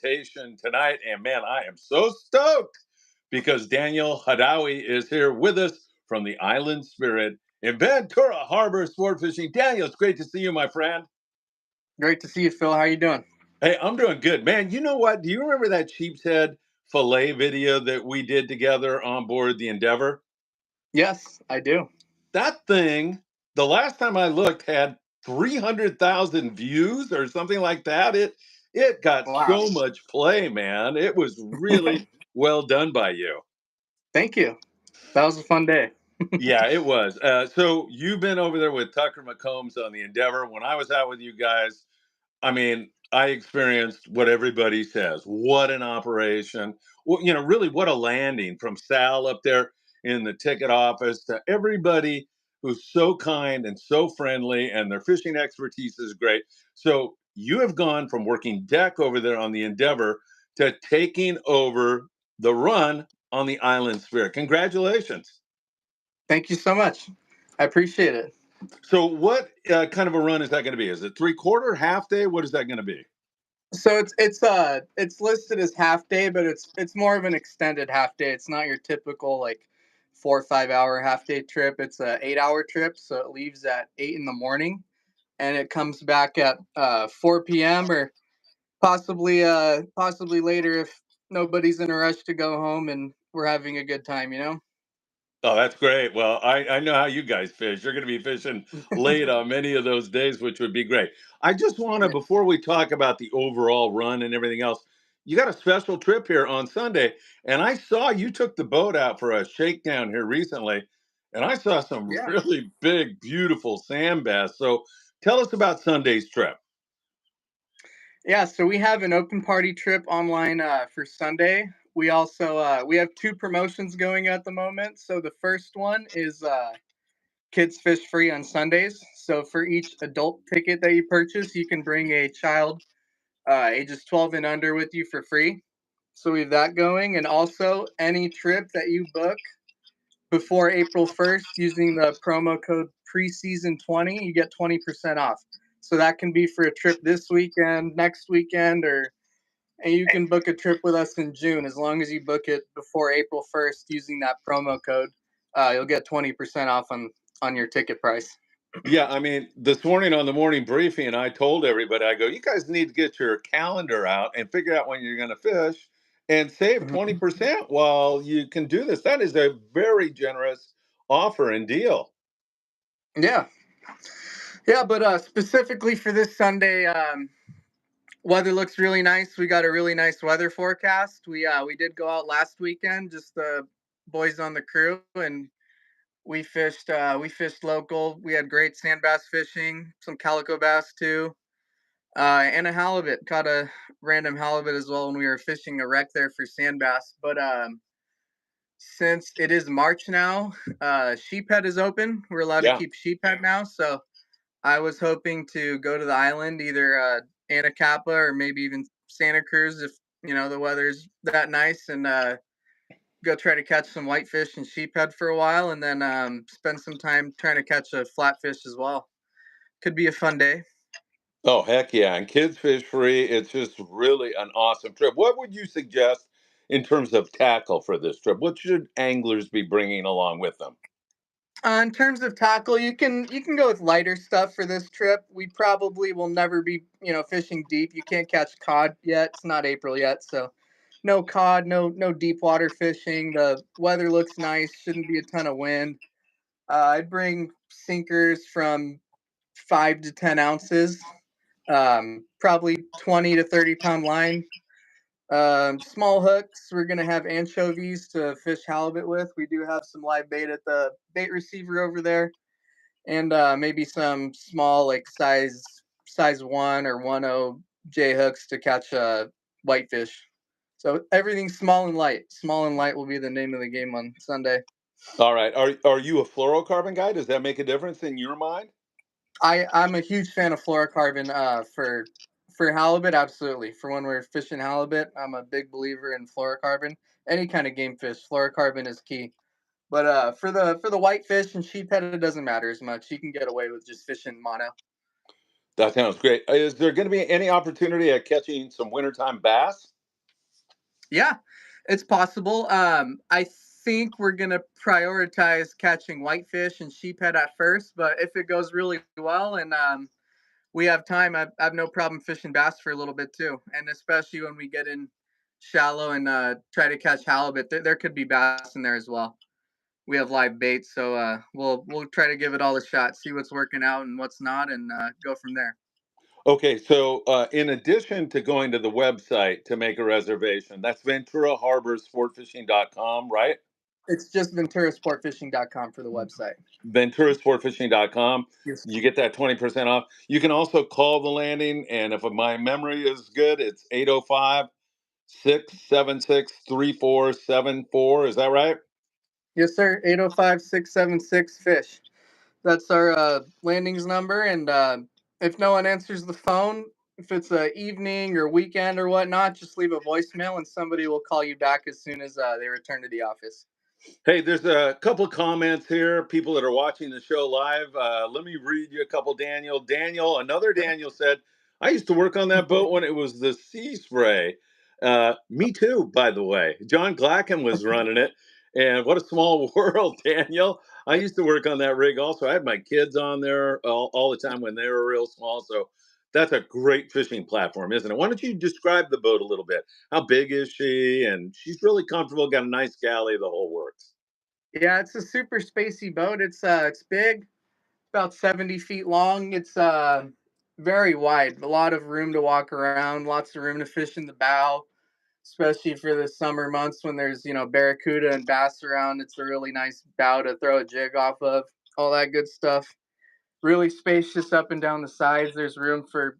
invitation tonight. And man, I am so stoked because Daniel Hadawi is here with us from the Island Spirit in Ventura Harbor Sportfishing. Daniel, it's great to see you, my friend. Great to see you, Phil. How are you doing? Hey, I'm doing good. Man, you know what? Do you remember that sheep's head fillet video that we did together on board the Endeavor? Yes, I do. That thing, the last time I looked, had 300,000 views or something like that. It got Wow. so much play, man. It was really well done by you. Thank you. That was a fun day. Yeah, it was. So you've been over there with Tucker McCombs on the Endeavor. When I was out with you guys, I mean, I experienced what everybody says. What an operation. Well, really what a landing from Sal up there in the ticket office to everybody who's so kind and so friendly, and their fishing expertise is great. So you have gone from working deck over there on the Endeavor to taking over the run on the Island Spirit. Congratulations. Thank you so much. I appreciate it. So what kind of a run is that going to be? Is it 3/4, half day? What is that going to be? So it's listed as half day, but it's more of an extended half day. It's not your typical like 4 or 5 hour half day trip. It's a 8 hour trip, so it leaves at 8 in the morning, and it comes back at 4 p.m. or possibly later if nobody's in a rush to go home and we're having a good time. Oh, that's great. Well, I know how you guys fish. You're going to be fishing late on many of those days, which would be great. I just want to, Yeah. before we talk about the overall run and everything else, you got a special trip here on Sunday. And I saw you took the boat out for a shakedown here recently. And I saw some Yeah. really big, beautiful sand bass. So tell us about Sunday's trip. Yeah, so we have an open party trip online for Sunday. We also we have two promotions going at the moment. So the first one is kids fish free on Sundays. So for each adult ticket that you purchase, you can bring a child ages 12 and under with you for free. So we have that going, and also any trip that you book before April 1st using the promo code preseason 20, you get 20% off. So that can be for a trip this weekend, next weekend, and you can book a trip with us in June as long as you book it before April 1st using that promo code. You'll get 20% off on your ticket price. Yeah, I mean, this morning on the morning briefing, I told everybody, I go, you guys need to get your calendar out and figure out when you're going to fish and save Mhm. 20% while you can do this. That is a very generous offer and deal. Yeah. Yeah, but specifically for this Sunday, weather looks really nice. We got a really nice weather forecast. We did go out last weekend, just the boys on the crew, and we fished local. We had great sand bass fishing, some calico bass too, and a halibut. Caught a random halibut as well when we were fishing a wreck there for sand bass. But since it is March now, sheephead is open. We're allowed to Yeah. keep sheephead now, so I was hoping to go to the island, either Anacapa or maybe even Santa Cruz if the weather's that nice, and go try to catch some whitefish and sheephead for a while, and then spend some time trying to catch a flatfish as well. Could be a fun day. Oh, heck yeah. And kids fish free. It's just really an awesome trip. What would you suggest in terms of tackle for this trip? What should anglers be bringing along with them? In terms of tackle, you can go with lighter stuff for this trip. We probably will never be fishing deep. You can't catch cod yet. It's not April yet, so no cod, no deep water fishing. The weather looks nice. Shouldn't be a ton of wind. I'd bring sinkers from 5 to 10 ounces. Probably 20 to 30 pound line. Small hooks. We're gonna have anchovies to fish halibut with. We do have some live bait at the bait receiver over there, and maybe some small like size 1 or 1.0 J hooks to catch whitefish. So everything's small and light. Small and light will be the name of the game on Sunday. All right. Are you a fluorocarbon guy? Does that make a difference in your mind? I'm a huge fan of fluorocarbon for halibut, absolutely. For when we're fishing halibut, I'm a big believer in fluorocarbon. Any kind of game fish, fluorocarbon is key. But for the whitefish and sheephead, it doesn't matter as much. You can get away with just fishing mono. That sounds great. Is there going to be any opportunity at catching some wintertime bass? Yeah, it's possible. I think we're gonna prioritize catching whitefish and sheephead at first, but if it goes really well and we have time, I have no problem fishing bass for a little bit too. And especially when we get in shallow and try to catch halibut, there could be bass in there as well. We have live bait, so we'll try to give it all a shot, see what's working out and what's not, and go from there. Okay, so in addition to going to the website to make a reservation, that's Ventura Harbor Sportfishing.com, right? It's just venturasportfishing.com for the website. Venturasportfishing.com. Yes. You get that 20% off. You can also call the landing, and if my memory is good, it's 805-676-3474. Is that right? Yes, sir. 805-676-FISH. That's our landings number. And if no one answers the phone, if it's a evening or weekend or whatnot, just leave a voicemail and somebody will call you back as soon as they return to the office. Hey, there's a couple of comments here. People that are watching the show live. Let me read you a couple. Another Daniel said, "I used to work on that boat when it was the Sea Spray." Me too, by the way. John Glacken was running it, and what a small world, Daniel. I used to work on that rig also. I had my kids on there all the time when they were real small. So that's a great fishing platform, isn't it? Why don't you describe the boat a little bit? How big is she? And she's really comfortable. Got a nice galley. The whole works. Yeah, it's a super spacey boat. It's big, about 70 feet long. It's very wide, a lot of room to walk around, lots of room to fish in the bow, especially for the summer months when there's barracuda and bass around. It's a really nice bow to throw a jig off of, all that good stuff. Really spacious up and down the sides. There's room for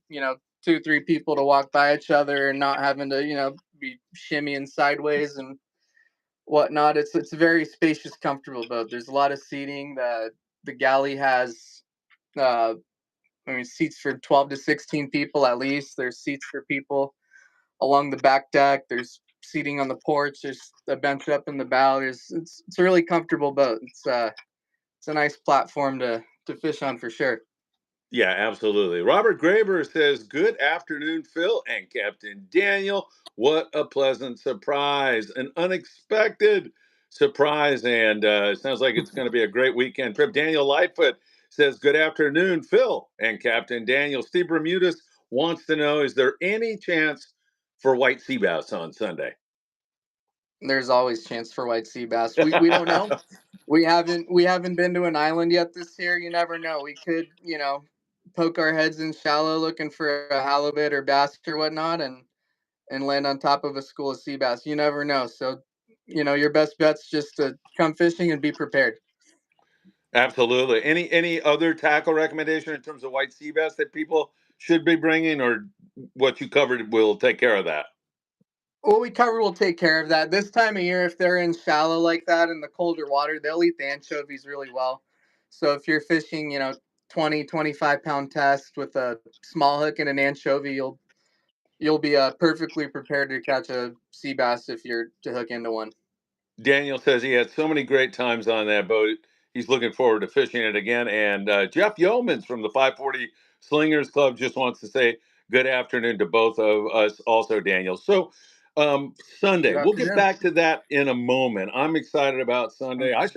2 3 people to walk by each other and not having to be shimmying sideways and whatnot. It's a very spacious, comfortable boat. There's a lot of seating. The galley has uh, seats for 12 to 16 people at least. There's seats for people along the back deck. There's seating on the porch. There's a bench up in the bow. It's a really comfortable boat. It's a nice platform to fish on for sure. Yeah, absolutely. Robert Graber says, "Good afternoon, Phil and Captain Daniel. What a pleasant surprise, an unexpected surprise. And it sounds like it's going to be a great weekend trip." Daniel Lightfoot says, "Good afternoon, Phil and Captain Daniel. Steve Bermudez wants to know, is there any chance for white sea bass on Sunday?" There's always chance for white sea bass. We don't know. We haven't been to an island yet this year. You never know. We could poke our heads in shallow looking for a halibut or bass or whatnot, and land on top of a school of sea bass. You never know. So, your best bet's just to come fishing and be prepared. Absolutely. Any other tackle recommendation in terms of white sea bass that people should be bringing, or what you covered will take care of that? What we cover will take care of that. This time of year, if they're in shallow like that in the colder water, they'll eat the anchovies really well. So if you're fishing, 20, 25 pound test with a small hook and an anchovy, you'll be perfectly prepared to catch a sea bass if you're to hook into one. Daniel says he had so many great times on that boat. He's looking forward to fishing it again. And Jeff Yeomans from the 540 Slingers Club just wants to say good afternoon to both of us, also, Daniel. So, Sunday, Good we'll get afternoon. back to that in a moment. I'm excited about Sunday. I've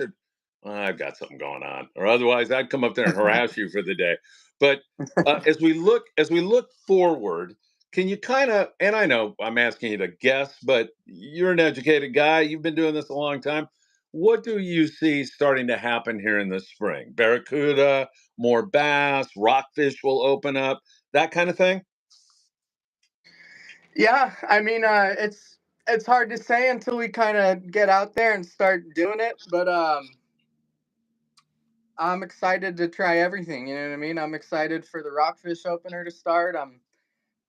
got something going on, or otherwise I'd come up there and harass you for the day. But as we look forward, can you kind of, and I know I'm asking you to guess, but you're an educated guy. You've been doing this a long time. What do you see starting to happen here in the spring? Barracuda, more bass, rockfish will open up, that kind of thing? Yeah, it's hard to say until we kind of get out there and start doing it, but I'm excited to try everything. You know what I mean? I'm excited for the rockfish opener to start. I'm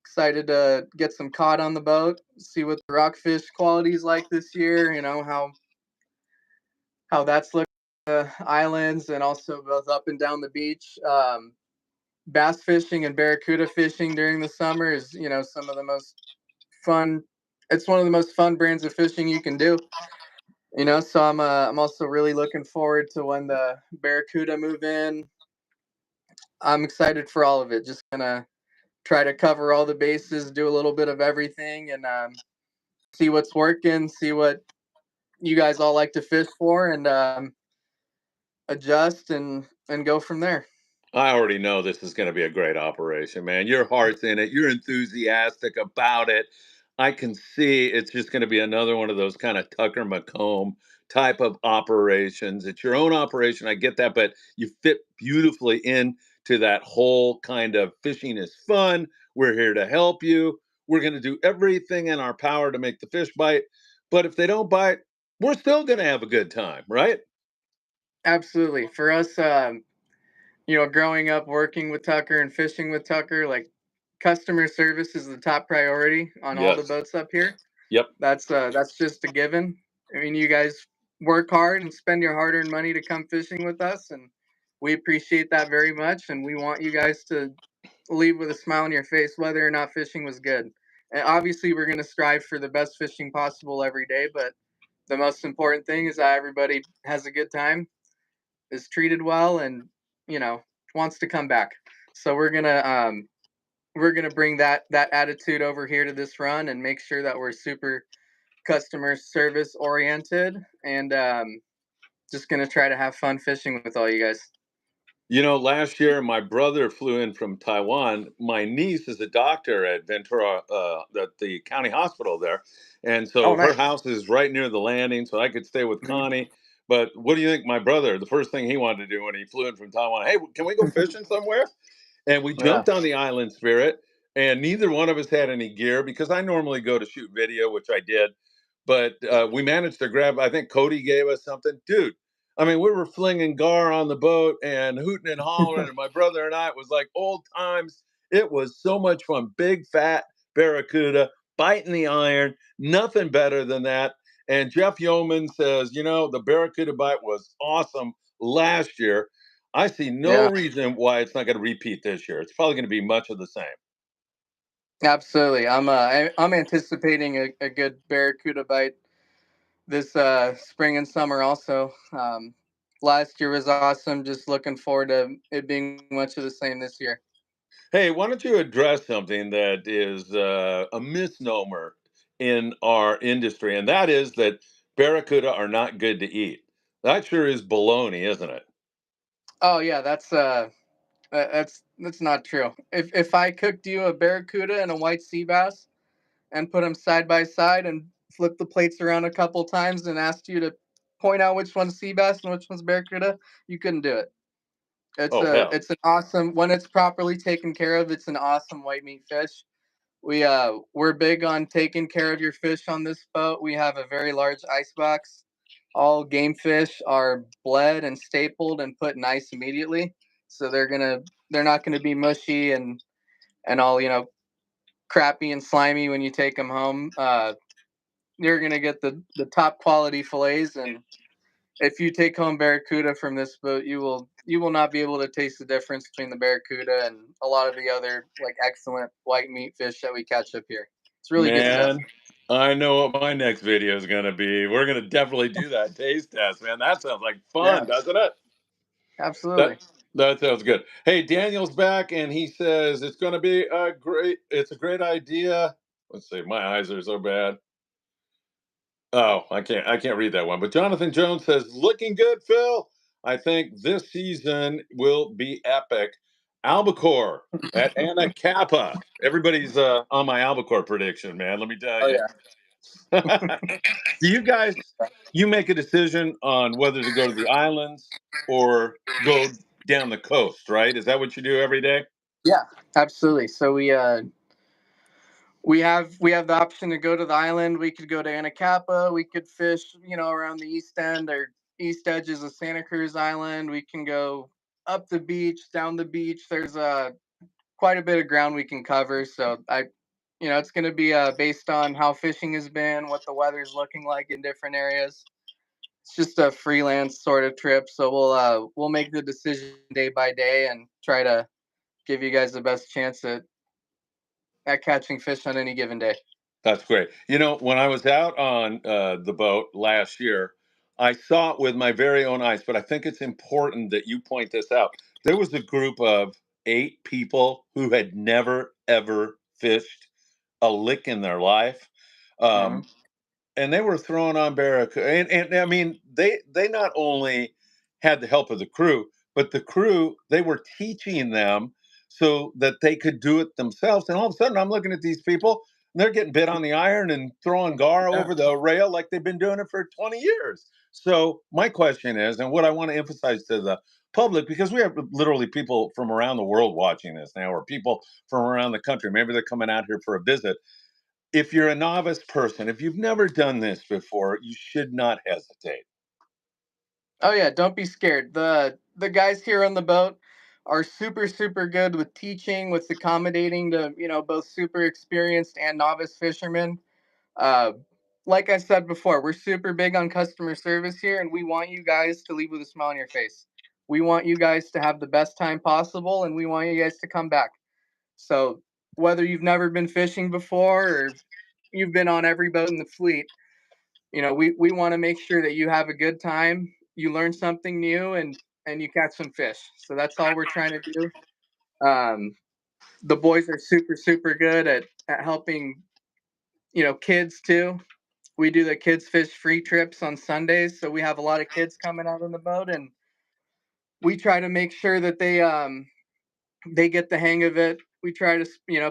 excited to get some cod on the boat, see what the rockfish quality is like this year. How that's looking islands and also both up and down the beach. Bass fishing and barracuda fishing during the summer is some of the most fun. It's one of the most fun brands of fishing you can do. So I'm also really looking forward to when the barracuda move in. I'm excited for all of it. Just gonna try to cover all the bases, do a little bit of everything, and see what's working, see what you guys all like to fish for, and adjust and go from there. I already know this is going to be a great operation, man. Your heart's in it. You're enthusiastic about it. I can see it's just going to be another one of those kind of Tucker McComb type of operations. It's your own operation. I get that, but you fit beautifully into that whole kind of fishing is fun. We're here to help you. We're going to do everything in our power to make the fish bite. But if they don't bite, we're still going to have a good time, right? Absolutely. For us, growing up working with Tucker and fishing with Tucker, like customer service is the top priority on all the Yes. boats up here. Yep. That's just a given. I mean, you guys work hard and spend your hard-earned money to come fishing with us, and we appreciate that very much. And we want you guys to leave with a smile on your face, whether or not fishing was good. And obviously, we're going to strive for the best fishing possible every day, but the most important thing is that everybody has a good time, is treated well, and you know wants to come back. So we're gonna bring that attitude over here to this run and make sure that we're super customer service oriented, and just gonna try to have fun fishing with all you guys. Last year my brother flew in from Taiwan. My niece is a doctor at Ventura, at the county hospital there, and Oh, so her nice. house is right near the landing, so I could stay with Mhm. Connie. But what do you think? My brother, the first thing he wanted to do when he flew in from Taiwan, hey, can we go fishing somewhere? And we Yeah. jumped on the Island Spirit, and neither one of us had any gear because I normally go to shoot video, which I did, but we managed to grab. I think Cody gave us something, dude. I mean, we were flinging gar on the boat and hooting and hollering, and my brother and I, it was like old times. It was so much fun. Big fat barracuda biting the iron, nothing better than that. And Jeff Yeoman says, the barracuda bite was awesome last year. I see no Yeah, reason why it's not going to repeat this year. It's probably going to be much of the same. absolutely. I'm anticipating a good barracuda bite this spring and summer also. Last year was awesome. Just looking forward to it being much of the same this year. Hey, why don't you address something that is a misnomer in our industry, and that is that barracuda are not good to eat. That sure is baloney, isn't it? Oh yeah, that's not true. If I cooked you a barracuda and a white sea bass and put them side by side and flip the plates around a couple times and asked you to point out which one's sea bass and which one's barracuda, you couldn't do it. It's Oh, a hell. it's an awesome, when it's properly taken care of. It's an awesome white meat fish. We're big on taking care of your fish on this boat. We have a very large ice box. All game fish are bled and stapled and put in ice immediately, so they're not gonna be mushy and all crappy and slimy when you take them home. You're gonna get the top quality fillets, and if you take home barracuda from this boat, you will not be able to taste the difference between the barracuda and a lot of the other like excellent white meat fish that we catch up here. It's really good stuff. Man, I know what my next video is going to be. We're going to definitely do that taste test, man. That sounds like fun, Yeah, doesn't it? That absolutely. that sounds good. Hey, Daniel's back, and he says it's going to be a great. It's a great idea. Let's see, my eyes are so bad. Oh, I can't read that one. But Jonathan Jones says, looking good, Phil. I think this season will be epic. Albacore at Anacapa. Everybody's on my Albacore prediction, man. Let me tell Oh you. yeah. Do you guys you make a decision on whether to go to the islands or go down the coast, right? Is that what you do every day? Yeah, absolutely. So we have the option to go to the island. We could go to Anacapa. We could fish, around the east end or east edges of Santa Cruz Island. We can go up the beach, down the beach. There's quite a bit of ground we can cover. So it's going to be based on how fishing has been, what the weather's looking like in different areas. It's just a freelance sort of trip. So we'll make the decision day by day and try to give you guys the best chance at catching fish on any given day. That's great. When I was out on the boat last year, I saw it with my very own eyes, but I think it's important that you point this out. There was a group of 8 people who had never ever fished a lick in their life. Mhm. Um, and they were throwing on barracuda. And I mean, they not only had the help of the crew, but the crew, they were teaching them so that they could do it themselves. And all of a sudden, I'm looking at these people, and they're getting bit on the iron and throwing gar Yeah. over the rail like they've been doing it for 20 years. So my question is, and what I want to emphasize to the public, because we have literally people from around the world watching this now, or people from around the country, maybe they're coming out here for a visit. If you're a novice person, if you've never done this before, you should not hesitate. Oh yeah, don't be scared. The guys here on the boat are super good with teaching, with accommodating to, both super experienced and novice fishermen. Uh like I said before, we're super big on customer service here, and we want you guys to leave with a smile on your face. We want you guys to have the best time possible, and we want you guys to come back. So, whether you've never been fishing before or you've been on every boat in the fleet, we want to make sure that you have a good time, you learn something new, and you catch some fish. So that's all we're trying to do. Um, the boys are super good at helping, kids too. We do the kids fish free trips on Sundays, so we have a lot of kids coming out on the boat, and we try to make sure that they get the hang of it. We try to,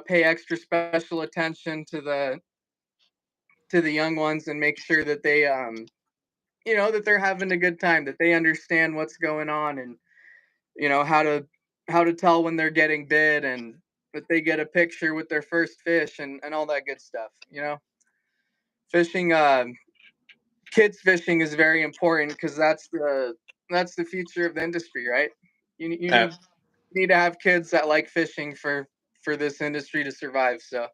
pay extra special attention to the young ones and make sure that that they're having a good time, that they understand what's going on, and how to tell when they're getting bit, and that they get a picture with their first fish, and all that good stuff. Fishing, kids fishing is very important because that's the future of the industry, right? You Uh, need to have kids that like fishing for this industry to survive. So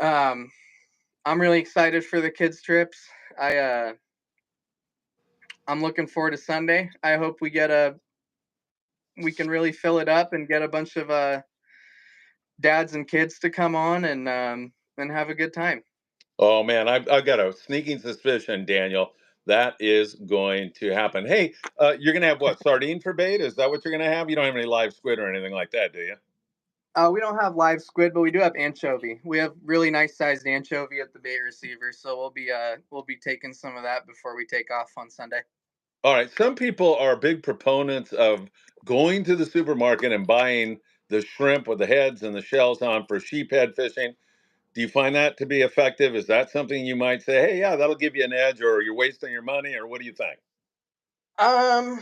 um I'm really excited for the kids trips. I'm looking forward to Sunday. I hope we can really fill it up and get a bunch of dads and kids to come on and have a good time. oh man, I've got a sneaking suspicion, Daniel, that is going to happen. Hey, you're gonna have what, sardine for bait? Is that what you're gonna have? You don't have any live squid or anything like that, do you? We don't have live squid, but we do have anchovy. We have really nice sized anchovy at the bait receiver, so we'll be taking some of that before we take off on Sunday. All right. Some people are big proponents of going to the supermarket and buying the shrimp with the heads and the shells on for sheephead fishing. Do you find that to be effective? Is that something you might say, hey, yeah, that'll give you an edge, or you're wasting your money, or what do you think? Um,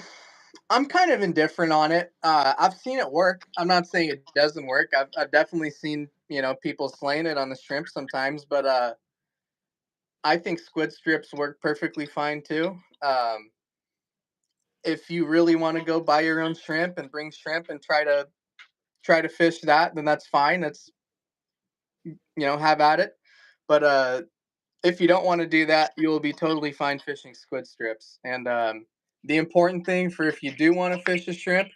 I'm kind of indifferent on it. I've seen it work. I'm not saying it doesn't work. I've definitely seen people slaying it on the shrimp sometimes, but I think squid strips work perfectly fine too. If you really want to go buy your own shrimp and bring shrimp and try to fish that, then that's fine. That's have at it. But if you don't want to do that, you will be totally fine fishing squid strips. And the important thing for if you do want to fish a shrimp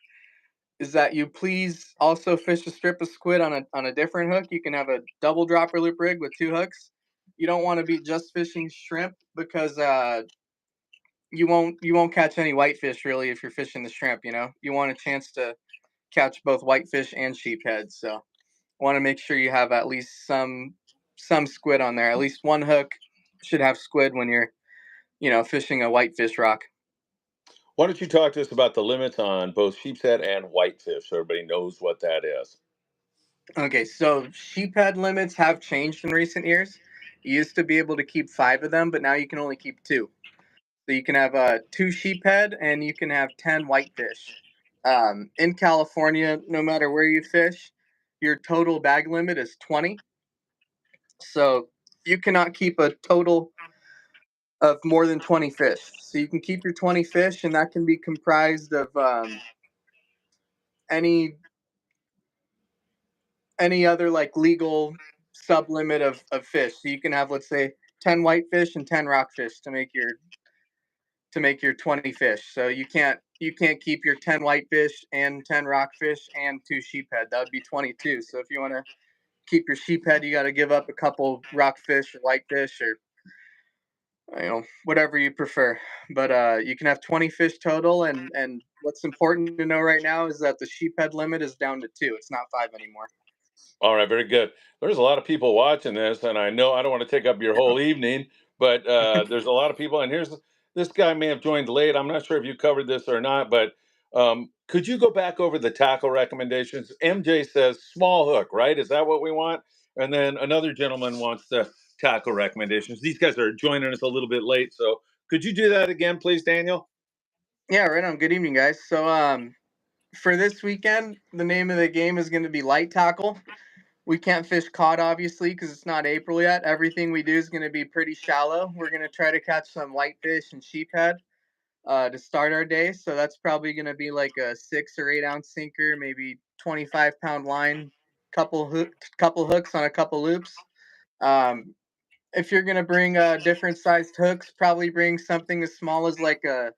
is that you please also fish a strip of squid on a different hook. You can have a double dropper loop rig with two hooks. You don't want to be just fishing shrimp because you won't catch any whitefish really if you're fishing the shrimp. You want a chance to catch both whitefish and sheephead. So want to make sure you have at least some squid on there. At least one hook should have squid when you're fishing a whitefish rock. Why don't you talk to us about the limits on both sheepshead and whitefish so everybody knows what that is? Okay, so sheephead limits have changed in recent years. You used to be able to keep five of them, but now you can only keep two. So you can have two sheephead and you can have 10 whitefish. In California, no matter where you fish, your total bag limit is 20. So you cannot keep a total of more than 20 fish. So you can keep your 20 fish, and that can be comprised of any any other like legal sub limit of fish. So you can have, let's say, 10 whitefish and 10 rockfish to make your 20 fish. So you can't keep your 10 whitefish and 10 rockfish and two sheephead. That would be 22. So if you want to keep your sheephead, you got to give up a couple rockfish or whitefish, or Whatever you prefer. But you can have 20 fish total, and what's important to know right now is that the sheephead limit is down to 2. It's not 5 anymore. All right, very good. There's a lot of people watching this, and I know I don't want to take up your whole evening, but there's a lot of people. And here's this guy may have joined late. I'm not sure if you covered this or not, but could you go back over the tackle recommendations? MJ says small hook, right? Is that what we want? And then another gentleman wants the tackle recommendations. These guys are joining us a little bit late, so could you do that again, please, Daniel? Yeah, right on. Good evening, guys. So for this weekend, the name of the game is going to be light tackle. We can't fish cod, obviously, because it's not April yet. Everything we do is going to be pretty shallow. We're going to try to catch some whitefish and sheephead to start our day. So that's probably going to be like a 6 or 8 ounce sinker, maybe 25-pound line, couple hooks on a couple loops. If you're going to bring different sized hooks, probably bring something as small as like a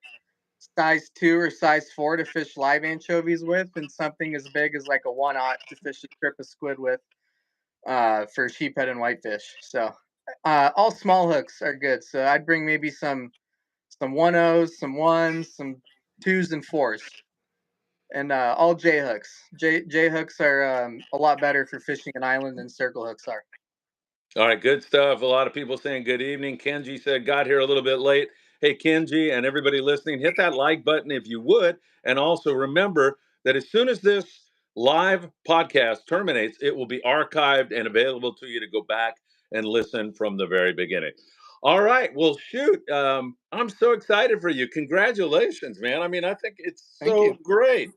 size 2 or size 4 to fish live anchovies with, and something as big as like a 1/0 to fish a trip of squid with for sheephead and whitefish. So all small hooks are good. So I'd bring maybe some 1/0s, some 1s, some 2s and 4s, and all J hooks. J hooks are a lot better for fishing an island than circle hooks are. All right, good stuff. A lot of people saying good evening. Kenji said, got here a little bit late. Hey, Kenji, and everybody listening, hit that like button if you would. And also remember that as soon as this live podcast terminates, it will be archived and available to you to go back and listen from the very beginning. All right. Well, shoot. I'm so excited for you. Congratulations, man. I mean, I think it's Thank so you. great.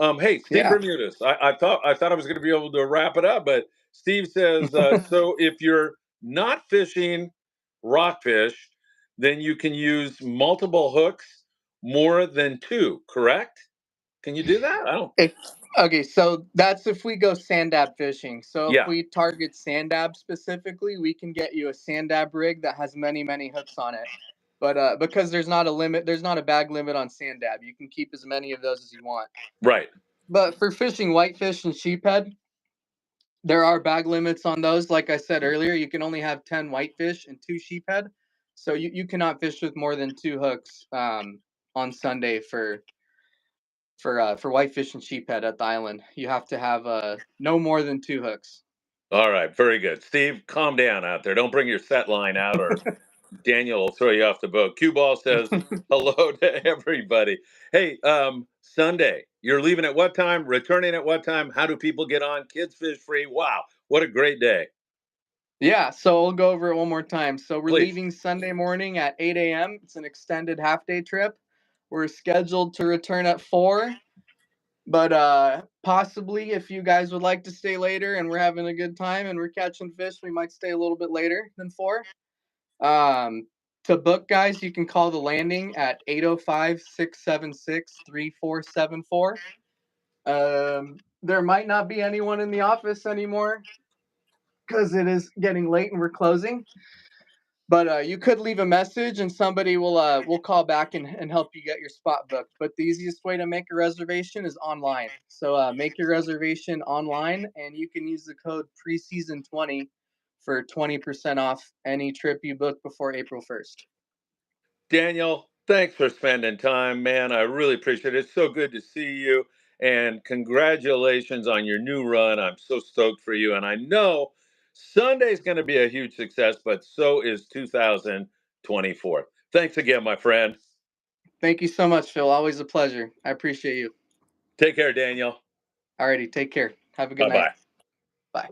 Hey, Steve Yeah. Bermudez. I thought I was going to be able to wrap it up, but Steve says, so if you're not fishing rockfish, then you can use multiple hooks, more than 2, correct? Can you do that? I don't. If Okay, so that's if we go sand dab fishing. So if Yeah, we target sand dab specifically, we can get you a sand dab rig that has many hooks on it. But because there's not a limit, there's not a bag limit on sand dab. You can keep as many of those as you want. right. But for fishing whitefish and sheephead, there are bag limits on those. Like I said earlier, you can only have 10 whitefish and 2 sheephead. So you cannot fish with more than 2 hooks on Sunday for whitefish and sheephead at the island. You have to have no more than 2 hooks. All right, very good. Steve, calm down out there. Don't bring your set line out or Daniel will throw you off the boat. Cue Ball says hello to everybody. Hey, Sunday, you're leaving at what time? Returning at what time? How do people get on? Kids fish free. Wow, what a great day. Yeah, so we'll go over it one more time. So we're Please. leaving Sunday morning at 8 a.m. It's an extended half-day trip. We're scheduled to return at 4, but possibly if you guys would like to stay later and we're having a good time and we're catching fish, we might stay a little bit later than 4. To book, guys, you can call the landing at 805-676-3474. There might not be anyone in the office anymore because it is getting late and we're closing. But you could leave a message and somebody will call back and help you get your spot booked. But the easiest way to make a reservation is online. So make your reservation online, and you can use the code preseason20 for 20% off any trip you book before April 1st. Daniel, thanks for spending time, man. I really appreciate it. It's so good to see you. And congratulations on your new run. I'm so stoked for you. And I know Sunday's going to be a huge success, but so is 2024. Thanks again, my friend. Thank you so much, Phil. Always a pleasure. I appreciate you. Take care, Daniel. Alrighty, take care. Have a good Bye night. bye. Bye.